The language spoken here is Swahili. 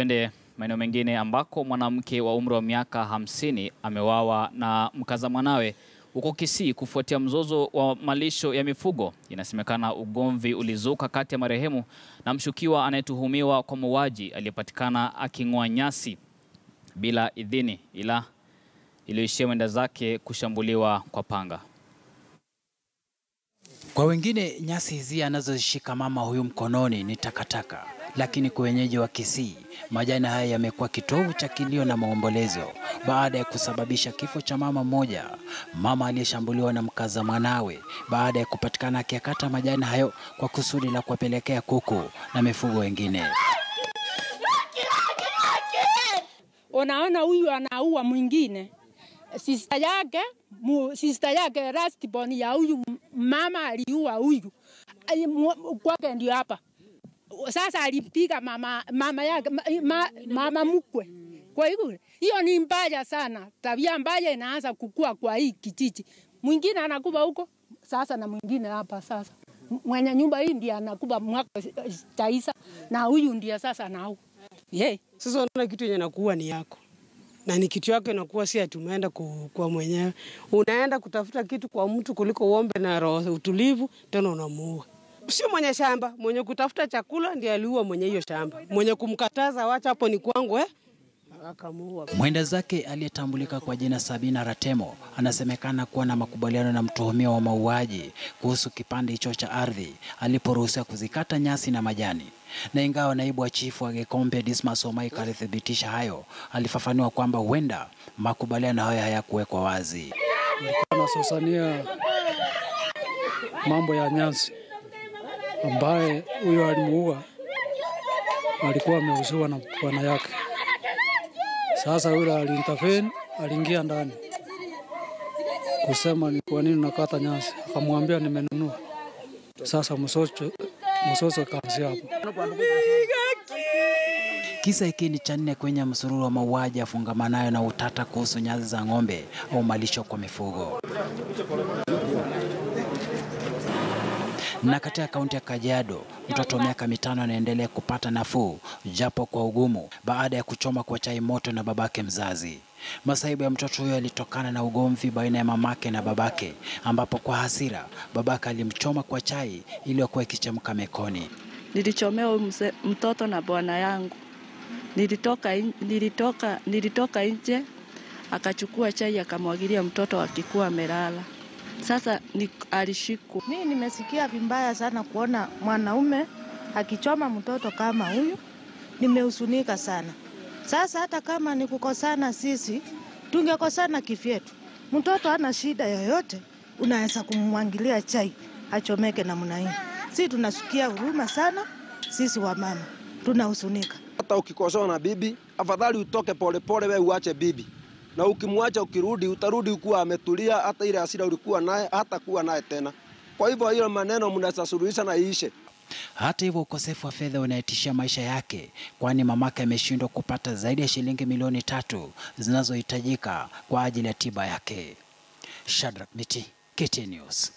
Twende maeneo mengine ambako mwanamke wa umri wa miaka 50 ameuawa na mkaza mwanawe huko Kisii kufuatia mzozo wa malisho ya mifugo. Inasemekana ugomvi ulizuka kati ya marehemu na mshukiwa anayetuhumiwa kwa mauaji aliyepatikana aking'oa nyasi bila idhini, ila iliishia mwenda zake kushambuliwa kwa panga. Kwa wengine nyasi hizi anazozishika mama huyu mkononi ni takataka, lakini kwa wenyeji wa Kisii majani haya yamekuwa kitovu cha kilio na maombolezo baada ya kusababisha kifo cha mama mmoja, mama aliyeshambuliwa na mkaza mwanawe baada ya kupatikana akikata majani hayo kwa kusudi la kuwapelekea kuku na mifugo wengine. Unaona huyu anaua mwingine. Sister yake lastborn ya huyu mama aliua huyu. Kwake ndio hapa. Sasa alipiga mama yake mama mkwe. Kwa hiyo ni mbaya sana. Tabia mbaya inaanza kukua kwa hii kijiji. Mwingine anakuba huko sasa na mwingine hapa sasa. Mwenye nyumba hii ndiye anakuba mwaka taisa na huyu ndiye sasa nao. Sasa unaona kitu yenye nakuwa ni yako. Na ni kitu yake inakuwa si ati umeenda kwa mwenyewe. Unaenda kutafuta kitu kwa mtu kuliko uombe na roho utulivu tena unamuua. Sio mwenye shamba, mwenye kutafuta chakula ndiye aliua mwenye hiyo shamba. Mwenye kumkataza wacha hapo ni kwangu akamuua. Mwenda zake aliyetambulika kwa jina Sabina Ratemo anasemekana kuwa na makubaliano na mtuhumiwa wa mauaji kuhusu kipande hicho cha ardhi aliporuhusiwa kuzikata nyasi na majani. Na ingawa naibu wa chifu wa Gekombe Dismas Omaika alithibitisha hayo, alifafanua kwamba huenda makubaliano hayo hayakuwekwa wazi. Nilikuwa nasosania mambo ya nyasi ambaye huyo alimuua alikuwa amehusiwa na bwana yake. Sasa yule aliintervene, aliingia ndani kusema ni kwa nini nakata nyasi, akamwambia nimenunua. Sasa msoso kaanzia hapo. Kisa hiki ni cha 4 kwenye msururu wa mauaji afungamanayo na utata kuhusu nyasi za ng'ombe au malisho kwa mifugo. Na katika kaunti ya Kajiado, mtoto wa miaka 5 anaendelea kupata nafuu japo kwa ugumu baada ya kuchoma kwa chai moto na babake mzazi. Masaibu ya mtoto huyo yalitokana na ugomvi baina ya mamake na babake, ambapo kwa hasira babake alimchoma kwa chai iliyokuwa ikichemka mekoni. Nilichomea mtoto na bwana yangu. Nilitoka nje, akachukua chai akamwagilia mtoto akikuwa amelala. Sasa alishikwa. Mimi nimesikia vibaya sana kuona mwanaume akichoma mtoto kama huyu. Nimehuzunika sana. Sasa hata kama ni kukosana sisi, tungekosana kivyetu. Mtoto hana shida yoyote, unaweza kumwangilia chai achomeke namna hii. Sisi tunasikia huruma sana, sisi wa mama tunahuzunika. Hata ukikosoa na bibi, afadhali utoke polepole wewe uache bibi. Na ukimwacha ukirudi, utarudi ukuwa ametulia, hata ile hasira ulikuwa naye hata kuwa naye tena. Kwa hivyo hiyo maneno mnaweza suluhisha na iishe. Hata hivyo ukosefu wa fedha unayetishia maisha yake, kwani mamake ameshindwa kupata zaidi ya shilingi milioni 3 zinazohitajika kwa ajili ya tiba yake. Shadrack Miti, KTN News.